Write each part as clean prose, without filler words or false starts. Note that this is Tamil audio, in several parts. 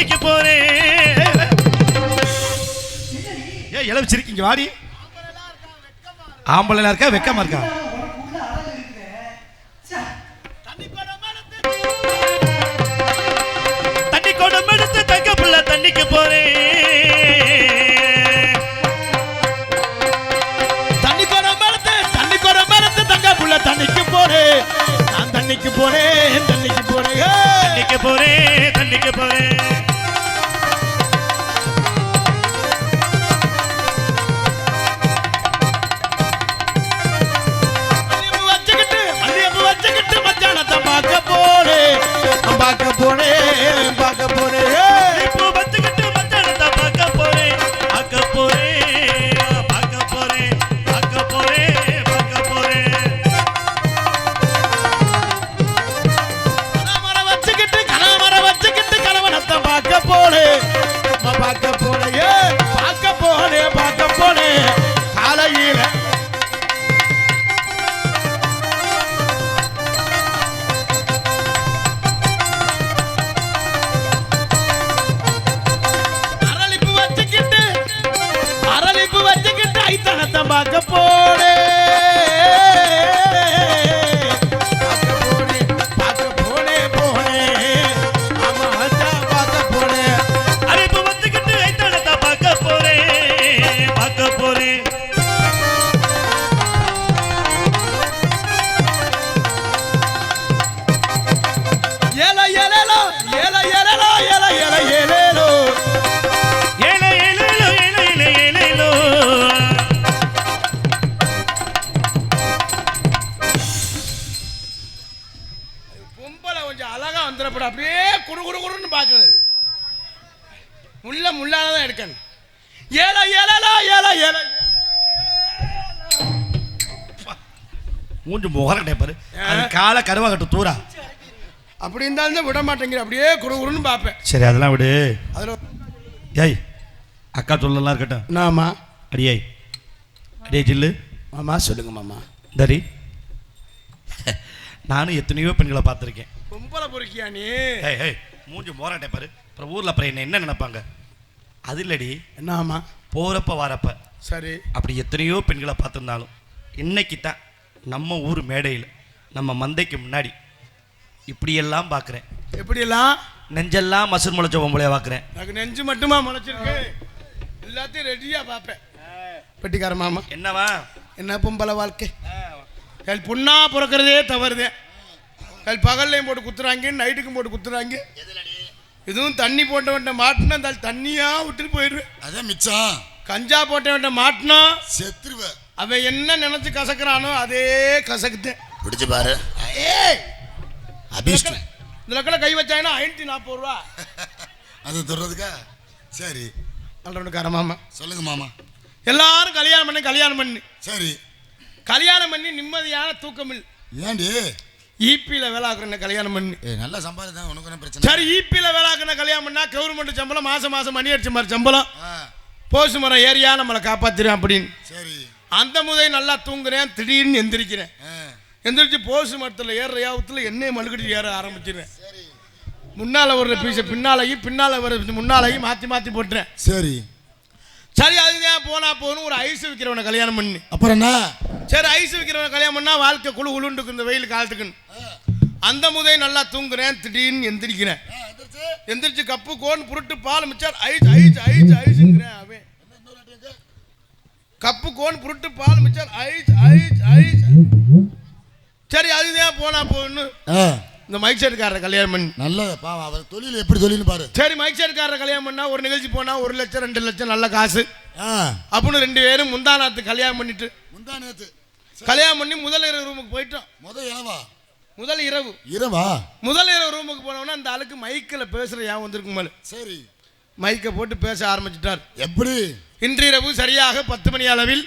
தண்ணிக்கு போறேன். ஏ இளவச்சிருக்கீங்க வாடி. ஆம்பளை இருக்கா வெக்கமா இருக்கா? தண்ணி குடம் எடுத்து தங்க புள்ள தண்ணிக்கு போறேன். தண்ணி குடம் எடுத்து தங்க புள்ள தண்ணிக்கு போறேன். நான் தண்ணிக்கு போறேன். தண்ணிக்கு போறேன். தண்ணிக்கு போறேன். அப்படியே குடு குடு குடுன்னு பாக்குறது. முள்ளாதான் எடுக்கணும். ஏல ஏலலா ஏல ஏல மூஞ்சு முகரட்டே பாரு. அது கால கருவா கட்டு தூரா. அப்படி இருந்தாலும் விட மாட்டேங்கிற. அப்படியே குடு குடுன்னு பாப்பேன். சரி அதெல்லாம் விடு. அதுல ஏய் அக்கா சொல்லலாம் இருக்கட்டும். நாமா அடியே அடியே ஜில்லு. மாமா சொல்லுங்க மாமா. தரி நானும் எத்தனையோ பெண்களை பார்த்துருக்கேன். பொம்பளை பொறுக்கியா நீ? ஏய் ஏய் மூஞ்சி மோராட்டே பாரு. அப்புறம் ஊரில் அப்புறம் என்ன நினைப்பாங்க? அது இல்லடி. என்னாமா போகிறப்ப வரப்ப சரி அப்படி எத்தனையோ பெண்களை பார்த்துருந்தாலும் இன்னைக்கு தான் நம்ம ஊர் மேடையில் நம்ம மந்தைக்கு முன்னாடி இப்படியெல்லாம் பார்க்குறேன். எப்படியெல்லாம்? நெஞ்செல்லாம் மசூர் முளைச்ச பொம்பளையா பார்க்குறேன். எனக்கு நெஞ்சு மட்டுமா முளைச்சிருக்கு? எல்லாத்தையும் ரெடியாக பார்ப்பேன். பெட்டிக்கார மாமா என்னவா என்ன பொம்பளை வாழ்க்கை? பொண்ணா பிறக்கிறதே தவறுதே. பகல்லையும் போட்டு குத்துறாங்க, நைட்டுக்கும் போட்டு குத்துறாங்க. இதுவும் தண்ணி போட்டவன்ட்ட மாட்டினா தண்ணியா விட்டுட்டு போயிடுவேன். அதான் மிச்சம். கஞ்சா போட்டவன்ட்ட மாட்டினா செத்துருவேன். அவன் என்ன நினைச்சு கசக்குறானோ அதே கசக்குத்தேன். பிடிச்சு பாரு. இதுல கை வச்சாங்கன்னா 540 ரூபா. அது தொடர்றதுக்கா? சரி நல்ல மாமா சொல்லுங்க மாமா. எல்லாரும் கல்யாணம் பண்ணி சரி கல்யாணம் பண்ணி நிம்மதியான தூக்கம் இல்லை. ஏண்டி? ஈபியில் வேலை ஆக்குறேன் கல்யாணம் பண்ணி. நல்லா சம்பாதிதான் உனக்கு என்ன பிரச்சனை? சரி ஈபியில் வேலை ஆக்குறேன் கல்யாணம் பண்ணா கவர்மெண்ட் சம்பளம் மாசம் மணி அடிச்ச மாதிரி சம்பளம். போசு மரம் ஏரியா நம்மளை காப்பாத்துறேன் அப்படின்னு. சரி அந்த முதல் நல்லா தூங்குறேன். திடீர்னு எந்திரிக்கிறேன். எந்திரிச்சு போசு மரத்தில் ஏற யாவத்தில் எண்ணெய் மழுக்கடி ஏற ஆரம்பிச்சிடுறேன். முன்னால ஒரு பீஸை பின்னால ஒரு முன்னாலையும் மாற்றி போட்டுறேன். சரி சரி அதுதான் போனா போகணும். ஒரு ஐஸ் விற்கிறவனை கல்யாணம் பண்ணி அப்புறம் என்ன? சரி ஐஸ் விற்கிறவனை கல்யாணம் பண்ணா வாழ்க்கை குழு உளுண்டுக்கு இந்த வெயில் காலத்துக்குன்னு. அந்த முதல் நல்லா தூங்குறேன். திடீர்னு எந்திரிக்கிறேன். எந்திரிச்சு கப்பு கோன் புருட்டு பால் மிச்சார் ஐஸ் ஐஸ் ஐஸ் ஐஸ்ங்கிறேன். அவன் கப்பு கோன் புருட்டு பால் மிச்சார் ஐஸ் ஐஸ் ஐஸ். சரி அதுதான் போனா போகணும். இந்த மைக் செட்காரரை கல்யாணம் பண்ணி நல்லது பாவம். அவர் தொழில் எப்படி தொழில்னு பாரு. சரி மைக் செட்காரரை கல்யாணம் பண்ணா ஒரு நிகழ்ச்சி போனா 1 லட்சம் 2 லட்சம் நல்ல காசு அப்படின்னு 2 பேரும் முந்தாநாத்து கல்யாணம் பண்ணிட்டு கல்யாணம் பண்ணி முதல் இரவு ரூமுக்கு போயிட்டோம். முதல் இரவு ரூமுக்கு போனோம்னா அந்த ஆளுக்கு மைக்கில் பேசுற ஏன் வந்திருக்கும் போல. சரி மைக்கை போட்டு பேச ஆரம்பிச்சுட்டார். எப்படி? இன்றிரவு சரியாக 10 மணி அளவில்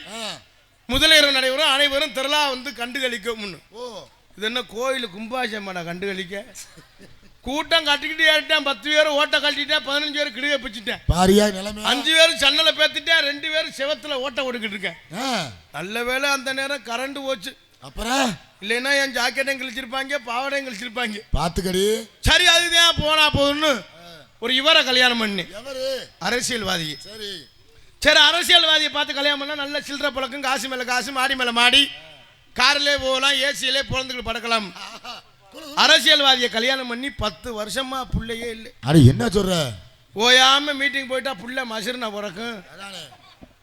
முதல் இரவு நடைபெறும். அனைவரும் திரளா வந்து கண்டுகளிக்கும். இது என்ன கோயில் கும்பாசமாடா கண்டுகளிக்க? கூட்டம் கட்டிக்கிட்டு ஏறிட்டேன். 10 பேர் ஓட்ட கட்டிட்டேன். 15 பேர் கிடுக பிச்சுட்டேன். 5 பேர் சன்னலை பேத்துட்டேன். 2 பேர் செவத்துல ஓட்ட கொடுக்கிட்டு இருக்கேன். நல்ல வேலை அந்த நேரம் கரண்ட் போச்சு. அப்புறம் இல்லைன்னா என் ஜாக்கெட்டையும் கிழிச்சிருப்பாங்க, பாவடையும் கிழிச்சிருப்பாங்க. பாத்துக்கடி. சரி அதுதான் போனா போதுன்னு ஒரு இவரை கல்யாணம் பண்ணி. எவரு? அரசியல்வாதி. சரி சரி, அரசியல்வாதியை பார்த்து கல்யாணம் பண்ணா நல்ல சில்லற பழக்கம், காசு மேல காசு, மாடி மேல மாடி, கார்லே போகலாம், ஏசியிலே பிறந்துக்கிட்டு படுக்கலாம். அரசியல்வாதியை கல்யாணம் பண்ணி 10 வருஷமா புள்ளையே இல்லை. அட என்ன சொல்ற? ஓயாம மீட்டிங் போயிட்டா புள்ள மசுருனா பிறக்கும்.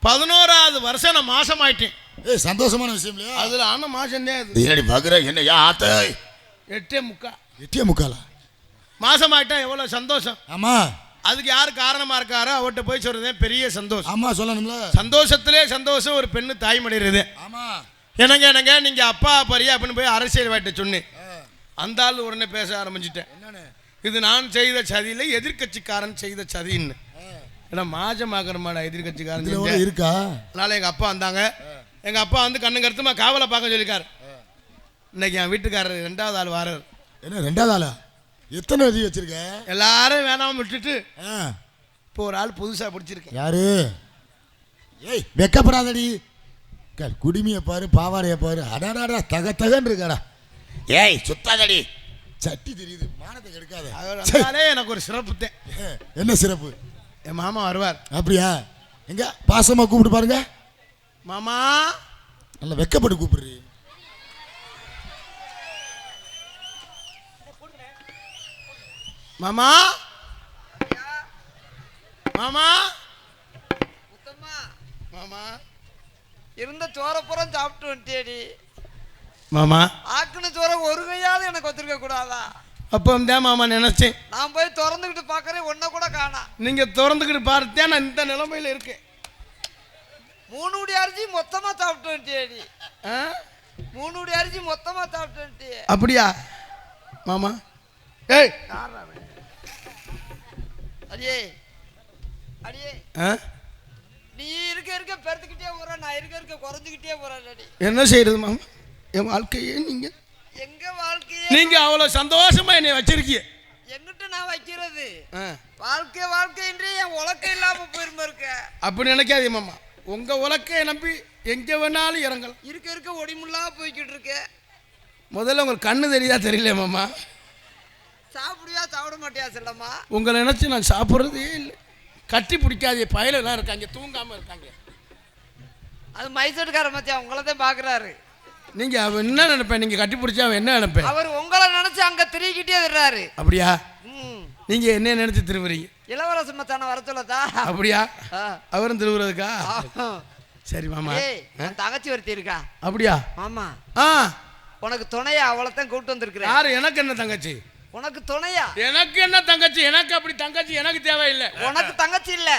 11வது வருஷம் நான் மாசம் ஆயிட்டேன். ஏய் சந்தோஷமான விஷயம் இல்லையா? அதுல ஆன மாசம் தான் அது. என்னடி பாக்குற? என்ன யா ஆத்த 8.25 மாசம் ஆயிட்டா எவ்வளவு சந்தோஷம். ஆமா அதுக்கு யாரு காரணமா இருக்காரோ அவர்கிட்ட போய் சொல்றதே பெரிய சந்தோஷம். ஆமா சொல்லணும்ல. சந்தோஷத்திலே சந்தோஷம் ஒரு பெண்ணு தாய்மடைகிறது. ஆமா என்னங்க நீங்க அப்பா பரியா அப்படின்னு போய் அரசியல்வாதிட்ட சொன்னேன். அந்த ஆள் உடனே பேச ஆரம்பிச்சுட்டேன். இது நான் செய்த சதி இல்லை, எதிர்கட்சிக்காரன் செய்த சதின்னு. ஏன்னா மாஜமாக்கிறமாடா எதிர்கட்சிக்காரன் இருக்கா. அதனால எங்க அப்பா வந்தாங்க. எங்க அப்பா வந்து கண்ணு கருத்துமா காவலை பார்க்க சொல்லிருக்காரு. இன்னைக்கு என் வீட்டுக்காரர் 2வது ஆள் வாரார். என்ன 2வது ஆளா? எத்தனை விதி வச்சிருக்க? எல்லாரும் வேணாம விட்டுட்டு இப்போ ஒரு ஆள் புதுசா பிடிச்சிருக்கேன். யாரு? ஏய் வெக்கப்படாதடி. குடிமையை பாரு, பாவாடையை பாரு. அடாடாடா தகன்னு இருக்காடா. ஏய் சுத்தாதடி, சட்டி தெரியுது, மானத்தை கெடுக்காத. அதனாலே எனக்கு ஒரு சிறப்பு தான். என்ன சிறப்பு? என் மாமா வருவார். அப்படியா? எங்க பாசமா கூப்பிட்டு பாருங்க. மாமா நல்லா வெக்கப்பட்டு கூப்பிடுறீ. மாமா மாமா மாமா இருந்த சோரப்புறம் சாப்பிட்டு வந்துட்டேடி. மாமா ஆக்குன சோற ஒரு கையாவது எனக்கு வச்சிருக்க கூடாதா? அப்போ தான் மாமா நினைச்சேன். நான் போய் திறந்துக்கிட்டு பார்க்கறேன், ஒன்ன கூட காணா. நீங்க திறந்துக்கிட்டு பார்த்தேன் நான் இந்த நிலைமையில இருக்கேன். 3 உடி அரிசி மொத்தமா சாப்பிட்டு வந்துட்டேடி. 3 உடி அரிசி மொத்தமா சாப்பிட்டு வந்துட்டே. அப்படியா மாமா? ஏய் அடியே அடியே, நீ இருக்க பெருத்துக்கிட்டே போற, நான் இருக்க குறைஞ்சுக்கிட்டே போறேன். என்ன செய்யறது மாமா? என் வாழ்க்கையே நீங்க எங்க வாழ்க்கையே நீங்க அவ்வளவு சந்தோஷமா என்னை வச்சிருக்கீங்க. எங்கிட்ட நான் வைக்கிறது வாழ்க்கைன்றே என் உலக்கம் இல்லாம போயிருமா இருக்க. அப்படி நினைக்காதே மாமா. உங்க உலக்கையை நம்பி எங்க வேணாலும் இறங்கலாம். இருக்க ஒடிமுள்ளா போய்கிட்டு இருக்க. முதல்ல உங்களுக்கு கண்ணு தெரியுதா தெரியல மாமா? சாப்பிடுவியா சாப்பிட மாட்டியா செல்லம்மா? உங்களை நினைச்சு நான் சாப்பிட்றதே இல்லை. கட்டி பிடிக்காத பயலெல்லாம் இருக்காங்க, தூங்காம இருக்காங்க. அது மைசூர்கார மத்தியா உங்களை தான் பாக்குறாரு. நீங்க அவன் என்ன நினைப்பேன்? நீங்க கட்டி பிடிச்சா அவன் என்ன நினைப்பேன்? அவர் உங்களை நினைச்சு அங்க திரிக்கிட்டே வர்றாரு. அப்படியா? நீங்க என்ன நினைச்சு திருவுறீங்க? இளவரச மச்சான வர சொல்லதா? அப்படியா? அவரும் திருவுறதுக்கா? சரி மாமா. தங்கச்சி ஒருத்தி இருக்கா. அப்படியா? ஆமா. உனக்கு துணையா அவளைத்தான் கூப்பிட்டு வந்திருக்கிறேன். யாரு? எனக்கு என்ன தங்கச்சி? உனக்கு துணையா? எனக்கு என்ன தங்கச்சி? எனக்கு அப்படி தங்கச்சி எனக்கு தேவையில்லை. உனக்கு தங்கச்சி இல்ல,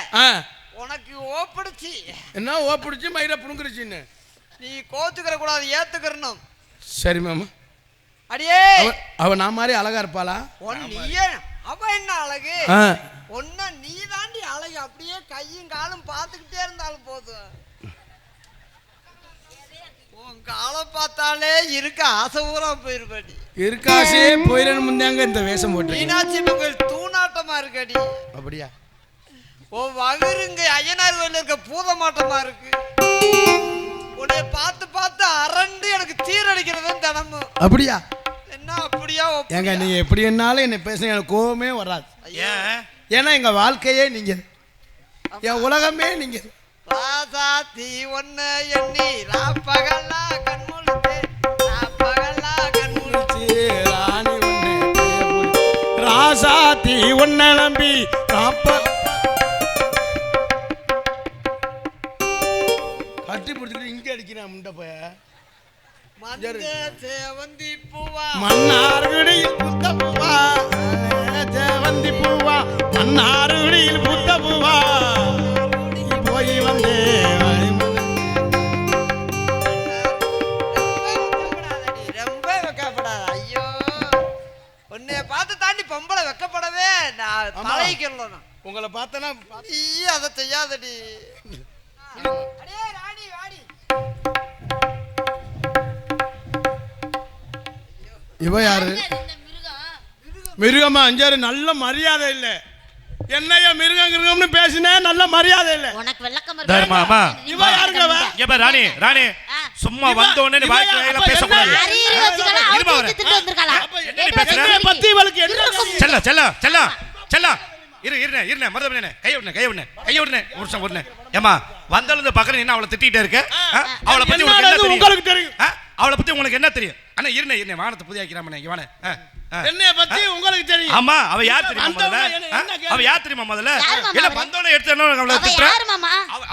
உனக்கு ஓப்பிடுச்சு. என்ன ஓப்பிடுச்சு? மயிர புடுங்குருச்சுன்னு நீ கோச்சுக்கிற கூடாது, ஏத்துக்கிறணும். சரி மாமா. அடியே அவ நான் மாதிரி அழகா இருப்பாளா? நீயே அவ என்ன அழகு? ஒன்ன நீ தாண்டி அழகு. அப்படியே கையும் காலும் பார்த்துக்கிட்டே இருந்தாலும் போதும். உன் காலை பார்த்தாலே இருக்க ஆசை ஊரா போயிருப்படி. இருக்காசே போயிடணும் முந்தாங்க இந்த வேஷம் போட்டு. மீனாட்சி கோயில் தூணாட்டமா இருக்கடி. அப்படியா? ஓ வகுருங்க ஐயனார் கோயில் இருக்க பூதமாட்டமா இருக்கு. உன்னை பார்த்து பார்த்து அரண்டு எனக்கு சீரடிக்கிறது தினமும். அப்படியா? என்ன அப்படியா? ஏங்க நீங்க எப்படி என்னாலும் என்ன பேசுங்க, எனக்கு கோவமே வராது. ஏன்னா எங்க வாழ்க்கையே நீங்க, என் உலகமே நீங்க. ராசாத்தி ஒன்னு எண்ணி ராப்பகலா கண்முழிச்சு, ராப்பகலா கண்முழிச்சு, ராணி ஒன்னு ராசாத்தி ஒன்ன நம்பி கட்டி பிடிச்சிட்டு இங்க அடிக்கிறேன் முண்டை போய. சேவந்தி பூவா மன்னார்குடியில் புத்த பூவா, சேவந்தி பூவா மன்னார்குடியில் புத்த பூவா, போய் வந்தே ரொம்ப வெக்கப்படாத. ஐயோ உன்னைய பார்த்து தாண்டி பொம்பளை வெக்கப்படவே நான் பழகிக்கணும். உங்களை பார்த்தனா நீ அதை செய்யாதடி. அடே ராணி வாடி. இவ யாரு? மிருகமா? அஞ்சாறு நல்ல மரியாதை இல்ல. என்னையா மிருகம்னு பேசினே நல்ல மரியாதை இல்ல. உனக்கு வெள்ளக்கம் தர்மாமா. இவ யாருங்க? ஏப்பா ராணி ராணி சும்மா வந்த உடனே வாய்க்குள்ள பேச கூடாது. அரீரி வச்சுக்கல அவுத்து திட்டு வந்திருக்கா. என்ன பேசுற? பத்தி இவளுக்கு என்ன? செல்ல செல்ல செல்ல செல்ல இருண்ணே மருதமணி கையை விடுனே ஒரு நிமிஷம் ஏமா வந்தாலும் பக்கம் என்ன அவளை திட்டிகிட்டே இருக்க அவளை பத்தி உங்களுக்கு தெரியும் அவளை பத்தி உங்களுக்கு என்ன தெரியும் அண்ணா இருண்ணே வானத்தை புதியாக்கிறாமண்ணே இங்க வானே என்னைய பத்தி உங்களுக்கு தெரியும் ஆமா அவ யார் தெரியுமா முதல்ல என்ன பந்தோட எடுத்து அவளை திட்டுற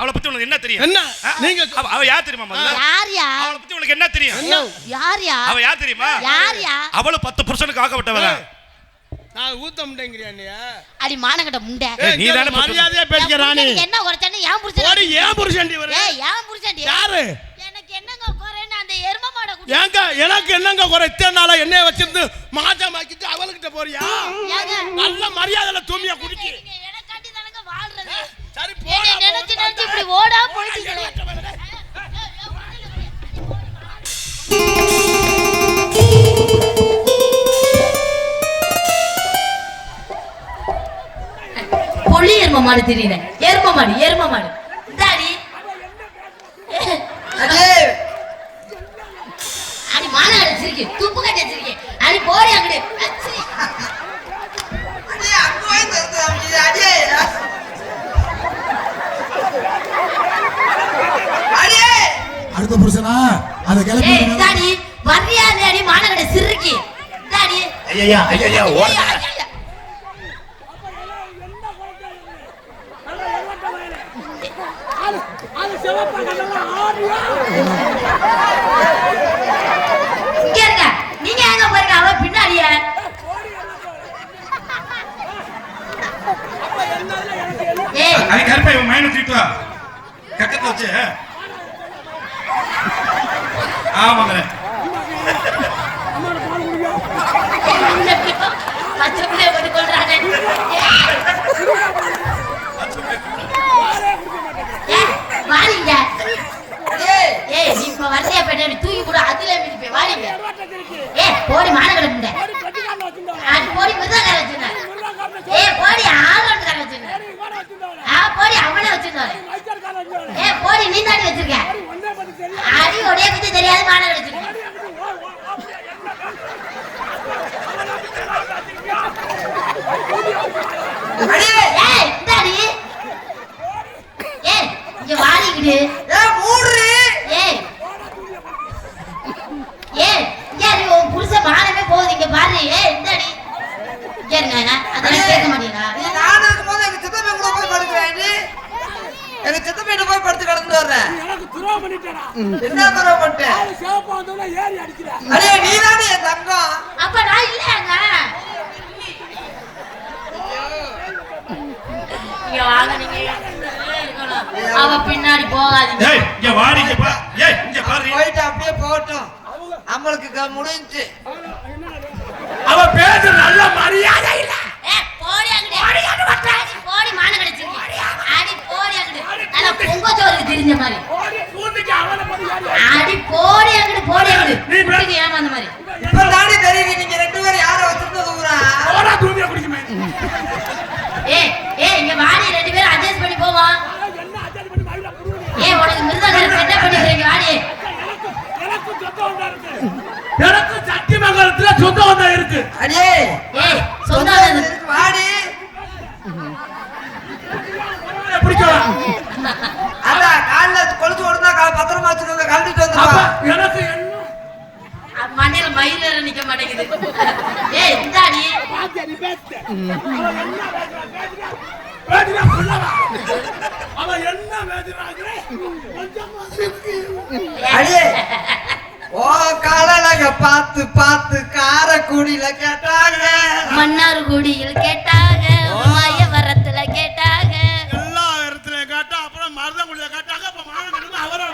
அவளை பத்தி உங்களுக்கு என்ன தெரியும் என்ன நீங்க அவ யார் தெரியுமா முதல்ல அவளை பத்தி உங்களுக்கு என்ன தெரியும் அவ யார் தெரியுமா அவளும் 10 புருஷனுக்கு ஆக்கப்பட்டவள நான் ஊத்த முண்டேங்கறியா நீயா அடி மானங்கட்ட முண்டை நீ தான மரியாதையா பேசிக்க ராணி என்ன குறச்சனே ஏன் புருஷன் ஓடி ஏன் புருஷன்டி வர ஏய் ஏன் புருஷன்டி யாரு எனக்கு என்னங்க குறேன்னு அந்த எரும மாட குடி ஏங்க எனக்கு என்னங்க குறை இத்தனை நாளா என்னைய வச்சிருந்து மாஜமாக்கிட்டு அவளுக்கிட்ட போறியா ஏங்க நல்ல மரியாதைல தூமியா குடிக்கி எனக்கு கட்டி தானங்க வாழ்றது சரி போடா நினைச்சு இப்படி ஓடா போயிட்டீங்களே பொள்ளி எரும மாடு தெரியல எரும மாடு இந்தாடி அடி மான அடிச்சிருக்கு துப்பு கட்டி வச்சிருக்கேன் அடி போடி அங்கடி அடுத்த புருஷனா அத கிளப்பி இந்தாடி வர்றியா அடி மான கட்டி சிறுக்கி இந்தாடி ஐயா ஓட இங்க இருங்க நீங்க எங்க போறீங்க அவ பின்னாடியே ஏய் அது கருப்பை மைனு தீட்டு கக்கத்துல வச்சு ஆமாங்க பச்சை பிள்ளை கொண்டு கொள்றானே வாடிங்க ஏய் நீ இப்ப வரிசையா போயிட்டு தூக்கி கூட அதுல மிதிப்பே வாடிங்க ஏய் போடி மான கிடக்குங்க அது போடி மிருதகார வச்சிருந்த ஏய் போடி ஆரோட்டு வச்சிருந்த போடி அவனே வச்சிருந்தாரு ஏய் போடி நீ தாண்டி வச்சிருக்க அடி ஒரே பத்தி தெரியாது மான வச்சிருக்க ஏய் இந்தாடி ஏய் இங்க வாடிக்கிட்டு ஏய் இங்க நீ உன் புருஷன் மானமே போகுது இங்க பாரு ஏய் இந்தாடி இங்க இருங்க அதெல்லாம் கேட்க மாட்டீங்களா நான் இருக்கும்போது எங்க சித்தப்பா கூட போய் படுக்கிறேன் எங்க சித்தப்பா போய் படுத்து கிடந்து வர்றேன் எனக்கு துரோகம் பண்ணிட்டேனா என்ன துரோகம் பண்ணிட்டேன் ஆளு சேவப்பா வந்தவன ஏறி அடிக்கிற அடே நீதானே என் தங்கம் அப்ப நான் இல்லங்க இங்க வாங்க நீங்க அவ பின்னாடி போகாதீங்க ஏய் இங்க வாடிங்க பா ஏய் இங்க பாரு போயிட்டு அப்படியே போகட்டும் நம்மளுக்கு முடிஞ்சு அவ பேச நல்ல மரியாதை இல்ல ஏய் போடி அங்கடி போடி மான கிடைச்சிங்க அடி போடி அங்கடி அட பொங்க சோறுக்கு தெரிஞ்ச மாதிரி ஓடி கூட்டிக்கு அவன பத்தி யாரு அடி போடி அங்கடி நீங்க ஏமாந்த மாதிரி இப்ப தானே தெரியுது நீங்க ரெண்டு பேரும் யாரை வச்சிருந்தது ஊரா ஓடா தூமியா குடிக்குமே ஏய் இங்க வாடி ரெண்டு பேரும் அட்ஜஸ்ட் பண்ணி போவோம் என்ன அஜாதி பண்ணி வாயில புடுங்க ஏய் உனக்கு மிருதகார செட்டப் பண்ணிக்கிறீங்க வாடி எனக்கு சொந்தம் வந்தா இருக்கு எனக்கு சத்தியமங்கலத்துல சொந்தம் வந்தா இருக்கு அடே ஏய் சொந்தம் இருக்கு வாடி பிடிக்கலாம் அத கால்ல கொளுத்து ஓடுனா பத்திரமா வச்சுக்கோங்க கழட்டிட்டு அப்ப வந்துருவா எனக்கு என்ன மண்டையில மயிர் வேற நிக்க மாட்டேங்குது ஏய் இந்தாடி பாத்தியா நீ பேசிட்ட பேசுறா புள்ளவா அவ என்ன பேசுறாங்க கொஞ்சம் அடே ஓ காலலக பார்த்து காரக்குடியில கேட்டாங்க மன்னார்குடியில் கேட்டாங்க மாயவரத்துல கேட்டாங்க எல்லா இடத்துலயும் கேட்டா அப்புறம் மருதங்குடியில கேட்டாங்க அப்ப மானங்கடுங்க அவரா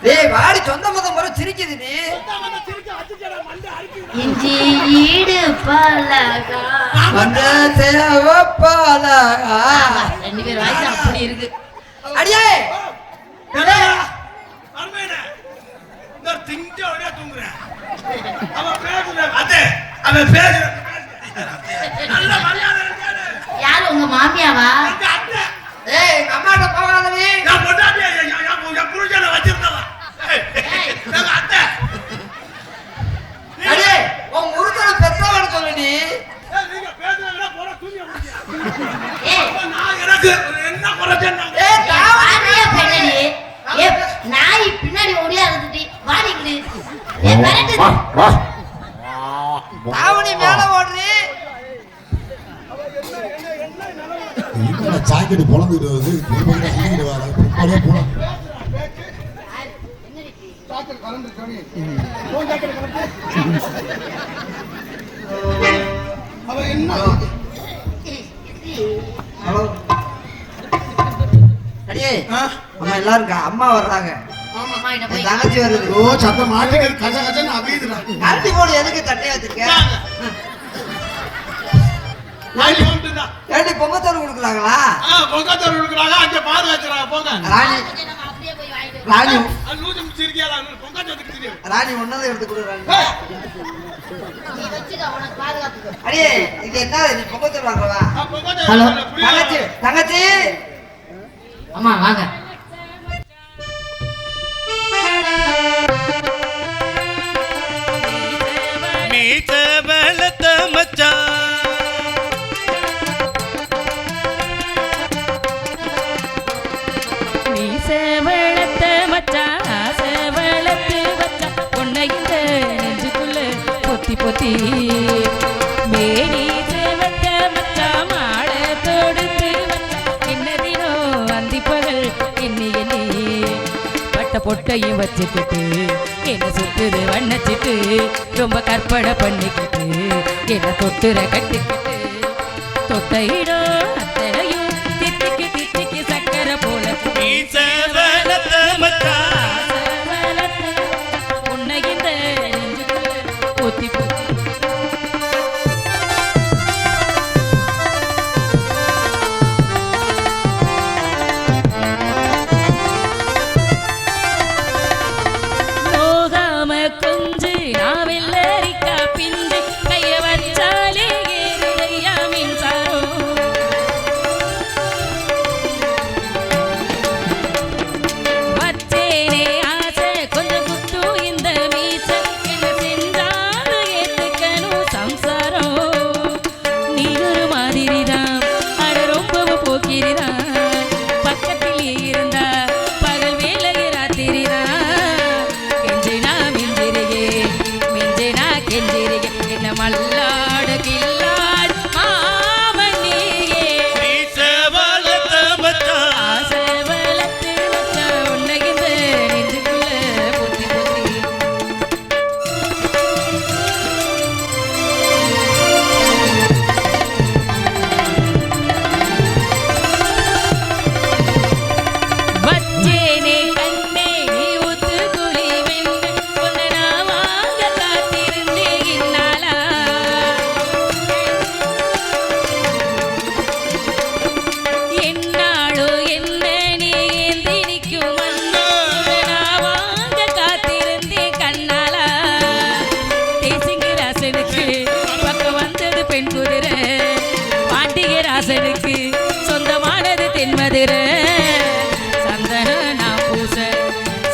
டேய் வாடி சொந்த மதம் முறை சிரிக்குது நீ இஞ்சி ஈடு பலகா வந்த சேவப்பாலா ரெண்டு பேர் வாய்ஸ் அப்படி இருக்கு அடியே அருமையில இந்த திங்க ஒரே தூங்குறேன் அவன் பேசுற அதே அவன் பேசுற நல்ல மரியாதை இருக்காரு யாரு உங்க மாமியாவா அந்த அத்தை ஏய் எங்க அம்மாட்ட போகாதவே நான் பொண்டாட்டியா என் புருஷனை வச்சிருந்தவன் எங்க அத்தை அடே உன் முருகனை பெத்தவன்னு சொல்லு நீ நீங்க பேச நீ மேல ஓடுறீ சாக்கெட்டு பொழந்துட்டு வருது அள்ளிக்கிட்டு வர பிற்பாடியே போலாம் ஹலோ அடியே அம்மா எல்லாரும் அம்மா வர்றாங்க அம்மா என்ன போய் தங்கச்சி வருது ஓ சத்தம் மாட்டிக்கிறது கச கசன்னு அவியுதுடா கரண்டி போடு எதுக்கு தட்டையா வச்சிருக்க ஏடி பொங்கத்தோடு கொடுக்குறாங்களா பொங்கத்தோடு கொடுக்குறாங்க அங்க பாது வச்சுறாங்க போங்க ராணி நம்ம அப்படியே போய் வாங்கிட்டு ராணி லூசம் சிரிக்கியாடா பொங்கத்தோடுக்கு தெரியும் ராணி ஒன்னதை எடுத்து கொடுக்குறாங்க நீ வச்சுக்க உனக்கு பாதுகாத்துக்க அடியே இது என்ன நீ பொங்கத்தோடு வாங்கவா ஹலோ தங்கச்சி தங்கச்சி அம்மா வாங்க மீச வெளுத்த மச்சான் நீ சேவளத்த மச்சான் சேவளத்து மச்சான் உன்னை இந்த நெஞ்சுக்குள்ள பொத்தி பொத்தி மேடி சேவத்த மச்சான் மாட தொடுத்து மச்சான் என்னதினோ அந்திப்பகல் எண்ணி எண்ணி பட்ட பொட்டையும் வச்சுக்கிட்டு என்ன சுத்துது வண்ணச்சிட்டு ரொம்ப கற்பனை பண்ணிக்கிட்டு என்ன தொட்டுற கட்டிக்கிட்டு தொட்டையிடும் அத்தனையும் தித்திக்கு தித்திக்கு சக்கரை போல மீச வெளுத்த மச்சான் உன்னை இந்த நெஞ்சுக்குள்ள பொத்தி பொத்தி போகாம கொஞ்சு நாவெல்லரிக்கா பிஞ்சு கைய வச்சாலே ஏறுதையா மின்சாரம் வச்சேனே ஆசை கொஞ்சம் குத்து இந்த மீச என்ன செஞ்சாலும் ஏத்துக்கணும் சம்சாரம் நீ ஒரு மாதிரிதான் அட ரொம்பவும் போக்கிரிதான் பக்கத்தில் இருந்தா பகல் வேலை ராத்திரிதான் கெஞ்சினா மிஞ்சிரியே மிஞ்சினா கெஞ்சிரியே என்ன மல்லாடு கில்லாடு மாமண்ணியே மீச வெளுத்த மச்சான் ஆசை வளர்த்து வச்சா உன்னை இந்த நெஞ்சுக்குள்ள பொத்தி பொத்தி வச்சேனே கண்ணே நீ ஊத்து குழி வென்று உன்னை நான் வாங்க காத்திருந்தேன் இந்நாளா என்னாளோ என்ன நீ ஏந்தி நிற்கும் மண்ணோ உன்னை நான் வாங்க காத்திருந்தேன் கண்ணாலா தேசிங்கராசனுக்கு பக்கம் வந்தது பெண் குதிரை பாண்டிகராசனுக்கு சொந்தமானது தென்மதுரை சந்தனம் நான் பூச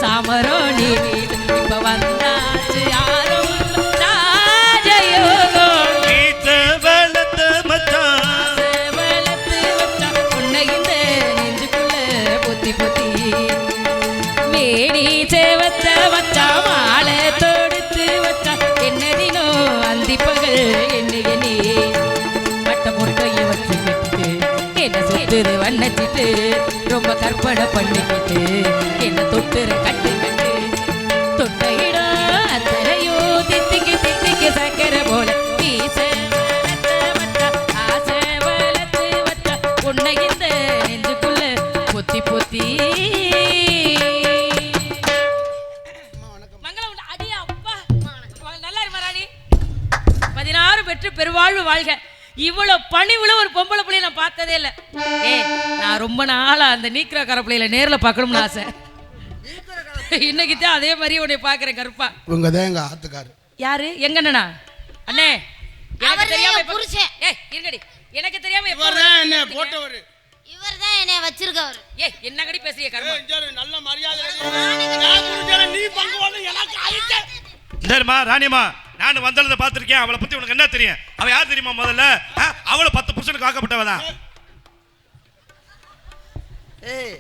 சாமரோ நீ வீச. இப்ப வந்தாச்சு யாரும் ராஜயோகம் மீச வெளுத்த மச்சான் வளர்த்து வச்சா உன்னை இந்த நெஞ்சுக்குள்ள பொத்தி பொத்தி மேடி சேவத்த வச்சா மாலை தொடுத்து வச்சா என்னதினோ அந்திப்பகல் எண்ணி எண்ணி பட்ட பொட்டையை வச்சுக்கிட்டு என்ன சுத்துது வண்ணச்சிட்டு ரொம்ப கற்பனை பண்ணிக்கிட்டு என்ன தொட்டுற கட்டு கட்டு தொட்டையிடம் அத்தனையோ தித்திக்கு தித்திக்கு சக்கரை போல வீச வச்சா ஆசை வளர்த்து வச்சா உன்னை இந்த நெஞ்சுக்குள்ள பொத்தி பொத்தி மங்களம் உண்டு. அடி அப்பா நல்லா இருமா ராணி 16 பெற்று பெருவாழ்வு வாழ்க இவ்வளவு பணிவுல ஒரு பொம்பளை பிள்ளைய நான் பார்த்ததே இல்ல நான் ரொம்ப நாளா அந்த நீக்கிற கரப்பிள்ளையில நேர்ல பார்க்கணும்னு ஆசை இன்னைக்கு தான் அதே மாதிரி உன்னை பாக்குறேன் கருப்பா இவங்க தான் எங்க ஆத்துக்காரு யாரு எங்க அண்ணனா அண்ணே எனக்கு அவர்தான் தெரியாம என் புருஷன். இருங்கடி எனக்கு தெரியாம எப்ப இவர்தான் என்ன போட்டவர் இவர்தான் என்னைய வச்சிருக்கவர் என்ன கடி பேசுறிய கருப்பா நல்ல மரியாதை நீ பங்குவான்னு எனக்கு ஆயிட்ட சரிம்மா ராணியம்மா நான் வந்ததை பார்த்திருக்கேன் அவளை பத்தி உனக்கு என்ன தெரியும் அவ யார் தெரியுமா முதல்ல அவளை 10% காக்கப்பட்டவதான் ஏய்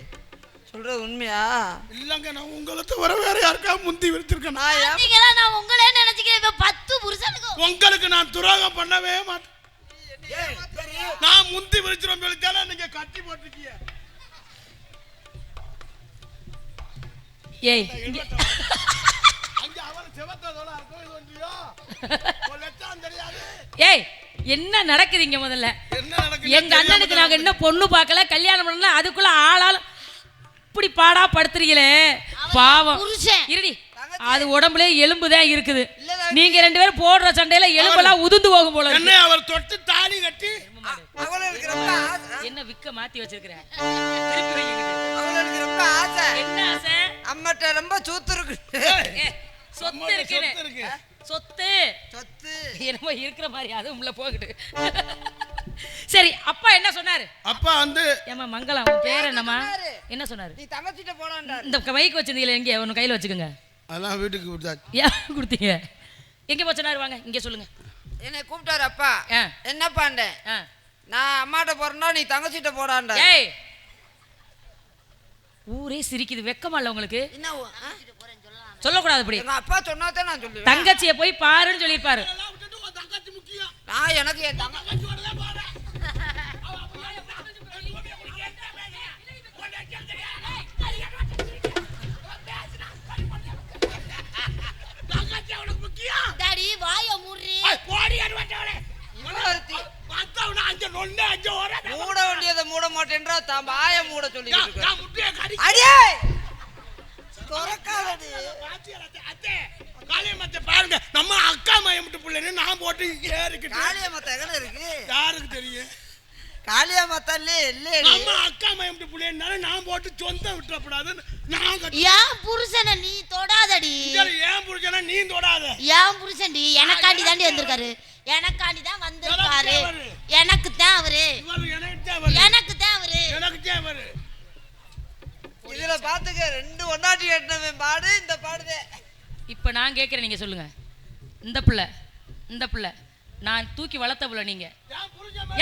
சொல்றது உண்மையா இல்லங்க நான் உங்களை தவிர வேற யாருக்கா முந்தி வச்சிருக்கேன் நான் உங்களே நினைச்சுக்கிறேன் இப்ப 10 புருஷனுக்கு உங்களுக்கு நான் துரோகம் பண்ணவே மாட்டேன். நான் முந்தி விரிச்சிரும் சொல்லித்தானே நீங்க கட்டி போட்டிருக்கீங்க. ஏய் அங்க அவன் செவத்ததோட இருக்கும் இது ஒன்றியோ ஒரு லட்சம் தெரியாது. ஏய் என்ன நடக்குதுங்க முதல்ல? என்ன நடக்குது? எங்க அண்ணனுக்கு நாங்க என்ன பொண்ணு பார்க்கல, கல்யாணம் பண்ணல, அதுக்குள்ள ஆளால் இப்படி பாடா படுத்துறீங்களே பாவம். புருஷன். இருடி, அது உடம்புல எலும்புதான் இருக்குது. நீங்க 2 பேரும் போடுற சண்டையில எலும்பெல்லாம் உதிர்ந்து போகும் போல என்ன இருக்கு. அவர் தொட்டு தாலி கட்டி அவளுக்கு ரொம்ப ஆசை. என்ன விக்க மாத்தி வச்சிருக்கிற? திருப்பி வைங்க. அவளுக்கு ரொம்ப ஆசை. என்ன ஆசை? அம்மட்ட ரொம்ப சூத்து இருக்கு. ஏ, சொத்து இருக்கு. சொத்து இருக்கு. சொத்து சொத்து என்னமோ இருக்கிற மாதிரி அதுவும் உள்ள போகுது. சரி, அப்பா என்ன சொன்னாரு? அப்பா வந்து ஏமா மங்களம், உன் பேர் என்னம்மா? என்ன சொன்னாரு? நீ தங்கச்சிட்ட போடான்டா. இந்த மைக் வச்சிருந்தீங்களே, எங்க ஒன்னு கையில வச்சுக்கோங்க. அதெல்லாம் வீட்டுக்கு கொடுத்தாச்சு. ஏன் கொடுத்தீங்க? எங்க போச்சனாரு? வாங்க இங்க சொல்லுங்க. என்னை கூப்பிட்டாரு அப்பா. ஆ. என்னப்பாண்டேன், ஆ. நான் அம்மாட்ட போறேன்னா நீ தங்கச்சிட்ட போடான்டா. ஏய், ஊரே சிரிக்குது, வெக்கமா இல்ல உங்களுக்கு? என்ன சொல்லக்கூடாது அப்படி. எங்க அப்பா சொன்னாதான் நான் சொல்லுவேன். தங்கச்சியை போய் பாருன்னு சொல்லியிருப்பாரு. நான் எனக்கு என் தங்கச்சி டாடி வாய மூடி. மூட வேண்டியதை மூட மாட்டேன்றா, தான் வாய மூட சொல்லிட்டு இருக்க. பாருங்க, நம்ம அக்கா மயமிட்டு பிள்ளைன்னு நான் போட்டு ஏறிக்கிட்டு காளியம்மத்த எங்க இருக்கு? யாருக்கு தெரியும்? காளியம்மத்தல்லே இல்லையே. நம்ம அக்கா மயமிட்டு பிள்ளைன்னால நான் போட்டு சொந்தம் விட்டுறக்கூடாதுன்னு நான் கட்டி. ஏன் புருஷனை நீ தொடாதடி. ஏன் புருஷனா நீ தொடாத. ஏன் புருஷன்டி எனக்காண்டி தாண்டி வந்திருக்காரு. எனக்காண்டி தான் வந்திருக்காரு. எனக்கு தான் அவரு. எனக்கு தான் அவரு. எனக்கு தேவை. இதுல பாத்துக்க, 2 ஒன்னாட்டி கட்டினவன் பாடு இந்த பாடுதே. இப்ப நான் கேட்கிறேன், நீங்க சொல்லுங்க. இந்த பிள்ளை நான் தூக்கி வளர்த்த பிள்ளை நீங்க.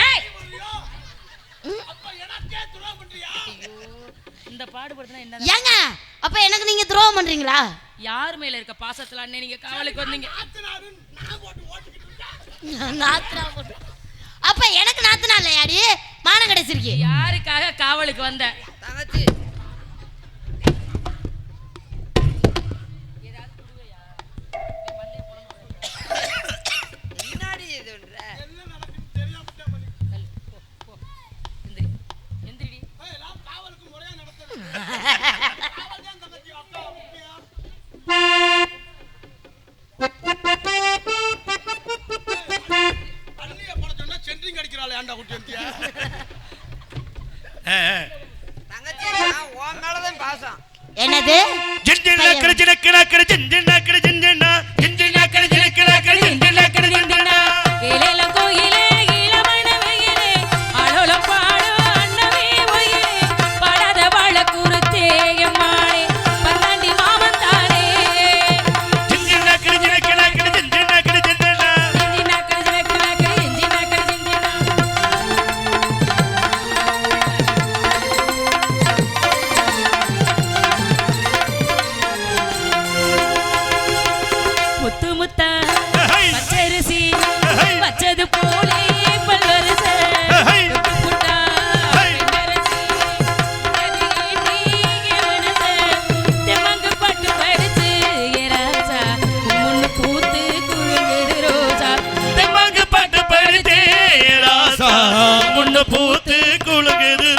ஏய், இந்த பாடுபடுத்தினா என்ன? ஏங்க அப்ப எனக்கு நீங்க துரோகம் பண்றீங்களா? யார் மேல இருக்க பாசத்துல அண்ணே நீங்க காவலுக்கு வந்தீங்க? நாத்துனா போட்டு. அப்ப எனக்கு நாத்துனா இல்லையாடி? மானம் கிடைச்சிருக்கி. யாருக்காக காவலுக்கு வந்த? தங்கச்சி என்னடி இது பண்ற? எந்திரிடி. சென்ட்ரிங் அடிக்கிறாள் ஏன்டா குட்டி எடுத்தியா? தங்கச்சி நான் உன் மேலதான் பாசம். என்னது? பூத்து குலுங்குது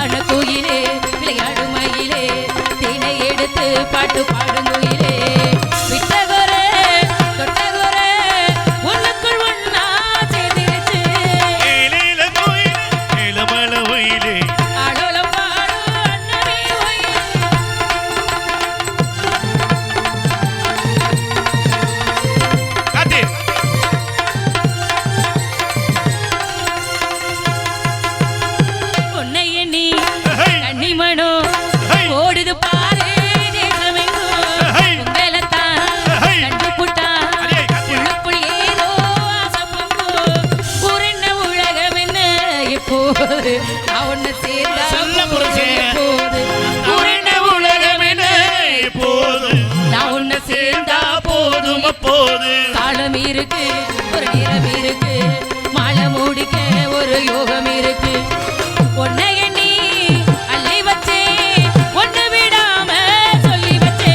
அணக்குயிலே விளையாடும் மயிலே தினை எடுத்து பாட்டு பாடும் குயிலே விட்டகொரே தொட்டகொரே ஒண்ணுக்குள் ஒண்ணா சேர்ந்திருச்சு ஏலேல கோயிலே ஏலமல ஒயிலே ஆளோலம் பாடும் அண்ணவே ஒயிலே. காத்தி உன்னை எண்ணி கண்ணிமணோ ஓடுது பாரு தேசமெங்கோ உங்களத்தான் கண்டுபுட்டா உள்ளுக்குள் ஏதோ ஆசைப்பங்கோ ஊரென்ன உலகம் என்ன எப்போது நான் உன்னை சேர்ந்தா எப்போது ஊரென்ன உலகம் என்ன எப்போது நான் உன்னை சேர்ந்தா போதுமா போது காலம் இருக்கு ஒரு நேரம் இருக்கு மாலை மூடிக்க ஒரு யோகம் இருக்கு ஒன்னை எண்ணி அள்ளி வச்சே ஒண்ணு விடாம சொல்லி வச்சே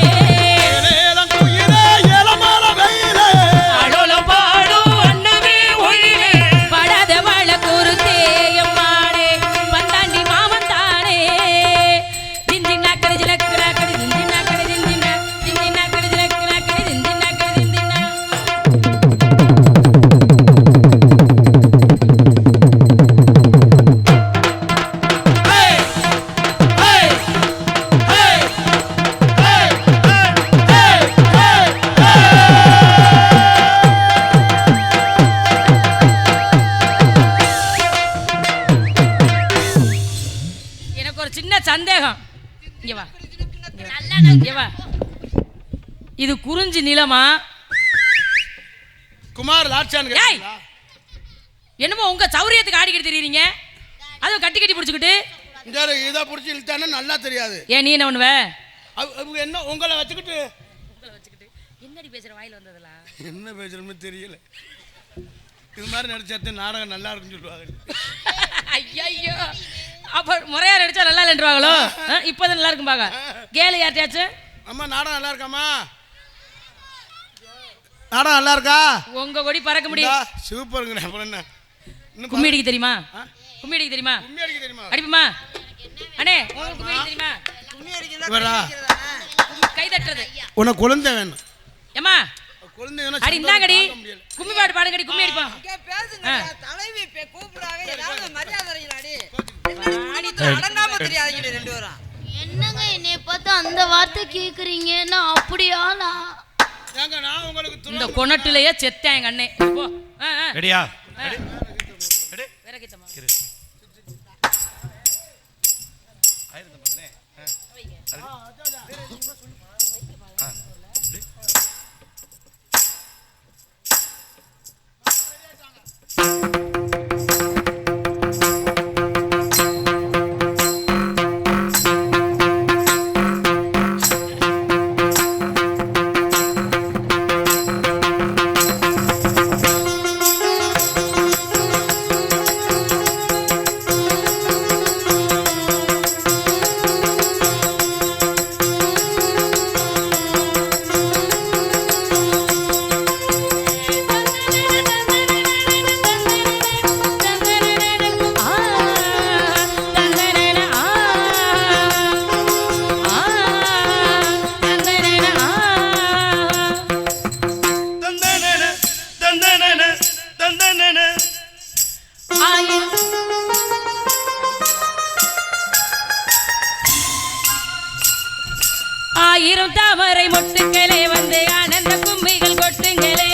அடோலம் பாடும் அண்ணவே ஒழிலே படாத வாழ குறுத்தே எம்மாடே பந்தாண்டி மாமன் தானே ஜிஞ்சினா கடி ஜிலக்குனா கடி ஜிஞ்சினா கடி ஜிஞ்சினா ஜிஞ்சினா கடி ஜிலக்குனா கடி ஜிஞ்சினா கடி ஜிஞ்சினா எனக்கு ஒரு சின்ன சந்தேகம் இங்க வா இங்க வா இது குறிஞ்சி நிலமா குமார் லாட்சான் ஏய் என்னமோ உங்க சௌரியத்துக்கு ஆடிக்கிட்டு தெரியுறீங்க அதுவும் கட்டி கட்டி பிடிச்சிக்கிட்டு இதை பிடிச்சி இழுத்தானே நல்லா தெரியாது ஏன் நீ என்ன பண்ணுவ அவங்க என்ன உங்களை வச்சுக்கிட்டு என்னடி பேசுற வாயில வந்ததுல என்ன பேசுறோம்னு தெரியல இது மாதிரி நடிச்சாத்து நாடகம் நல்லா இருக்குன்னு சொல்லுவாங்க ஐயோ அப்ப முறையா நடிச்சா நல்லா இல்லைன்றாங்களோ இப்போதான் நல்லா இருக்கும் பாக்க கேளு யார்ட்டாச்சும் அம்மா நாடகம் நல்லா இருக்காம்மா நாடகம் நல்லா இருக்கா உங்க கொடி பறக்க முடியும் சூப்பருங்க அப்புறம் என்ன கும்மி அடிக்க தெரியுமா கும்மி அடிக்க தெரியுமா கும்மி அடிக்க தெரியுமா அடிப்புமா அண்ணே உங்களுக்கு கும்மி அடிக்க தெரியுமா கும்மி அடிக்கிறதா இவரா? கை தட்டுறது உனக்கு குழந்தை வேணும் ஏம்மா குழந்தை வேணும் அடி இந்தாங்கடி கும்மி பாடு பாடுங்கடி கும்மி அடிப்போம் இங்க பேசுங்க தலைவி கூப்பிடாக ஏதாவது மரியாதை அடையலாடி அடங்காம தெரியாதீங்க ரெண்டு பேரும் என்னங்க என்னைய பார்த்து அந்த வார்த்தை கேக்குறீங்க நான் அப்படியானா ஏங்க நான் உங்களுக்கு இந்த கொணட்டுலயே செத்தேன் எங்க அண்ணே போ ரெடியா வேற கிட்டமா ஆயிரம் தாமரை மொட்டுக்களே வந்து ஆனந்த கும்மிகள் கொட்டுங்களே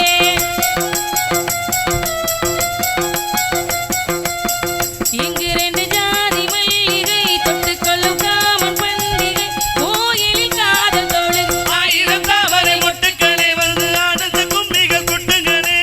இங்கு ரெண்டு ஜாதி மல்லிகை தொட்டுக்கொள்ளும் காமன் பண்டிகை கோயிலில் காதல் தொழு ஆயிரம் தாமரை மொட்டுக்களே வந்து ஆனந்த கும்மிகள் கொட்டுங்களே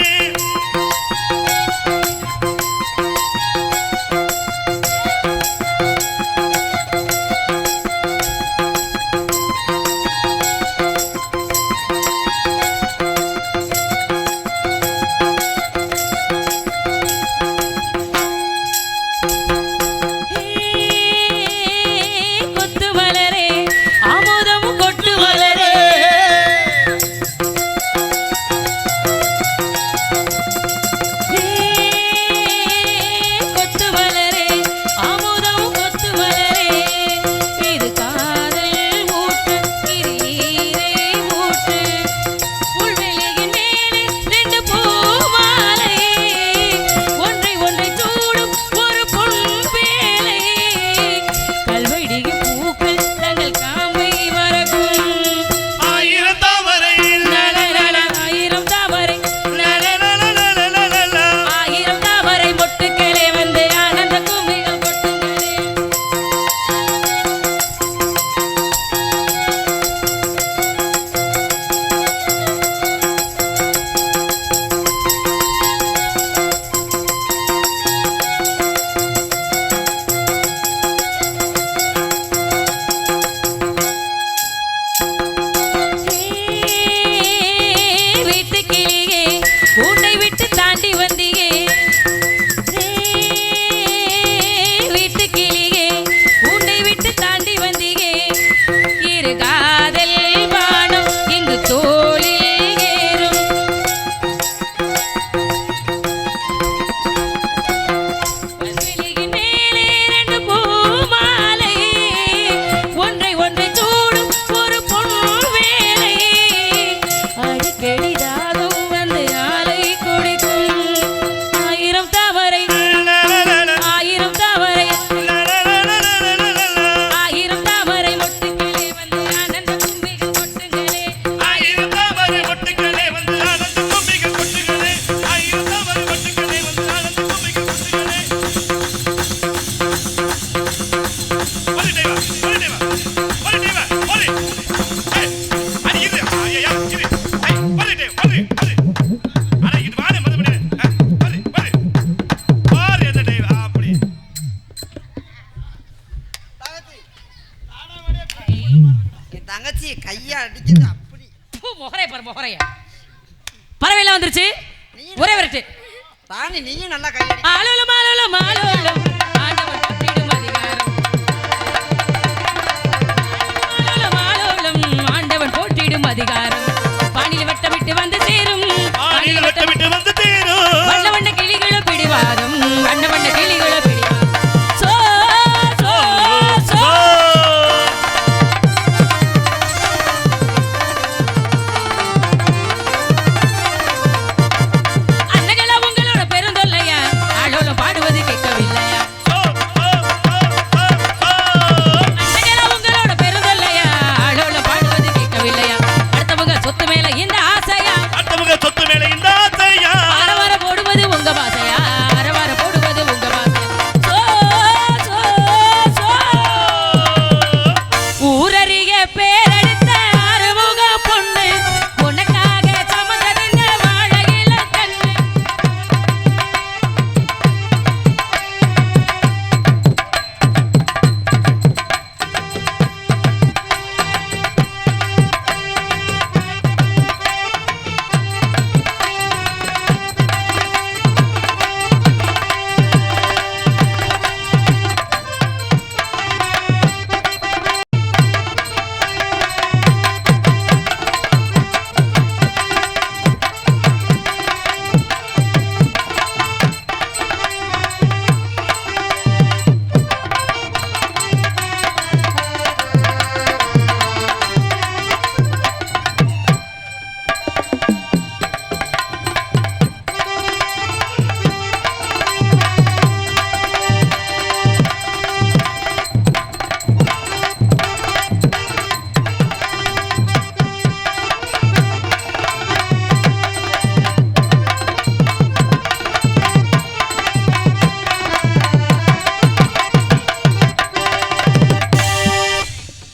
பாரு முகரைய பறவைலாம் வந்துருச்சு ஒரே வரட்டு ராணி நீயும் நல்லா கையடி ஆலோலம் ஆலோலம் ஆலோலம் ஆண்டவன் போற்றிடும் அதிகாரம் ஆலோலம் ஆலோலம் ஆண்டவன் போற்றிடும் அதிகாரம் பாணியில் வட்டமிட்டு வந்து சேரும் ஆணியில் வட்டமிட்டு வந்து தேரும் வண்ண வண்ண கிளிகள பிடிவாதம் வண்ண வண்ண கிளிகள பிடிவாதம் சோ சோ சோ அண்ணகளா உங்களோட பெருந்தொல்லையா ஆளோலம் பாடுவது கேட்கவில்லையா அண்ணகளா உங்களோட பெருந்தொல்லையா ஆளோலம் பாடுவது கேட்கவில்லையா அடுத்தவங்க சொத்து மேல இந்த ஆசையா அடுத்தவங்க சொத்து மேல இந்த ஆசையா அரவர போடுவது உங்க பாசையா அரவர போடுவது உங்க பாசையா சோ சோ சோ ஊரறிய பேரெடுத்த அறுமுக பொண்ணு உனக்காக சமந்தறிந்த வாழையில கண்ணு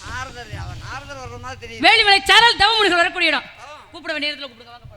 நாரதர் அவன் நாரதர் வர்ற மாதிரி தெரியுது வேலிமலை சாரல் தவமுனிகள் வரக்கூடிய இடம் கூப்பிட வேண்டிய நேரத்தில் கூப்பிடுங்க வாங்க